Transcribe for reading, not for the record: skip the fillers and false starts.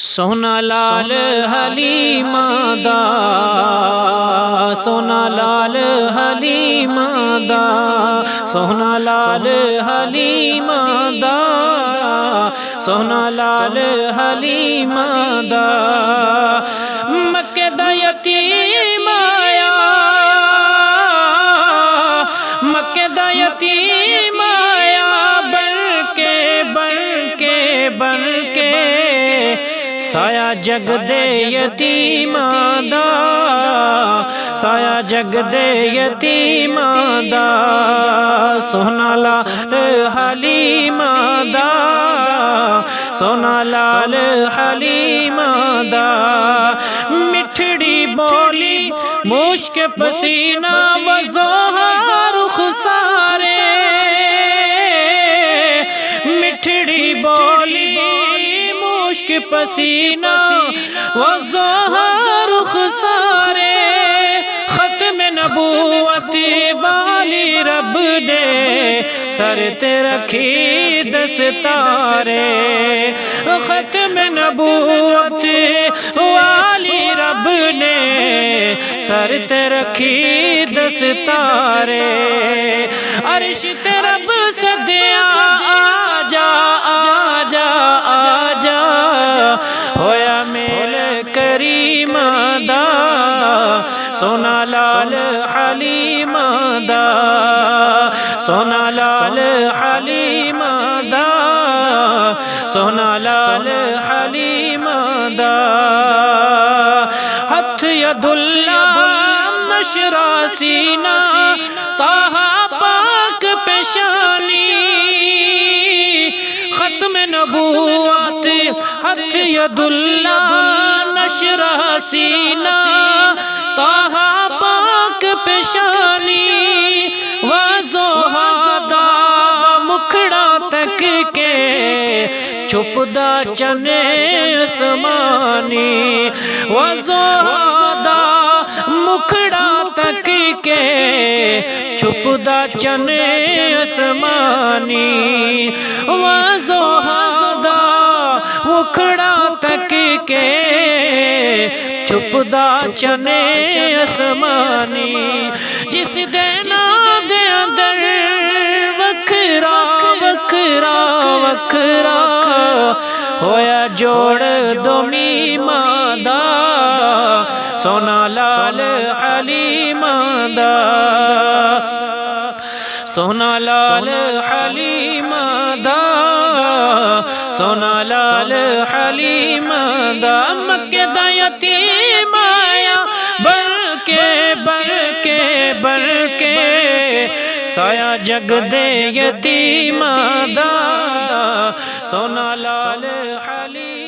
سونا لال حلیمہ دا، سونا لال حلیمہ دا، سونا لال حلیمہ دا، سونا لال حلیمہ دا، مکے دا یتیم آیا، مکے دا یتیم آیا، بن کے سایہ جگ دے یتیماں دا، سایہ جگ دے یتیماں دا، سونا لال حلیمہ دا، سونا لال حلیمہ دا، مٹھڑی بولی مشک پسینہ وزوہا رخسارے، مٹھڑی بولی مشک پسینہ وزوہا رخسارے، ختم نبوت والی رب نے سر تے رکھی دستارے، ختم نبوت والی رب نے سر تے رکھی دستارے، عرش تے رب سدیا آجا آجا آجا، ہویا میل کریمہ دا، سونا لال حلیمہ دا، سونا لال حلیمہ دا، سونا لال حلیمہ دا، ہتھ ید اللہ نشرہ سینہ طٰہٰ پاک پیشانی، ختم نبوت ہتھ ید اللہ نشرہ سینہ طٰہٰ پاک پیشانی، وضوحا دا مکھڑا تک کے چھپدا چنے اسمانی، وضوحا دا مکھڑا تک کے چھپدا چنے اسمانی، وضوحا دا مکھڑا تک کے چھپدا چنے اسمانی، جس دے نام دے اندر وکھرا وکھرا وکھرا ہویا جوڑ دومیماں دا، سونا لال حلیمہ دا، سونا لال حلیمہ دا، سونا لال حلیمہ دا، مکے دا یتیم آیا بن کے سایہ جگ دے یتیماں دا، سونا لال حلیمہ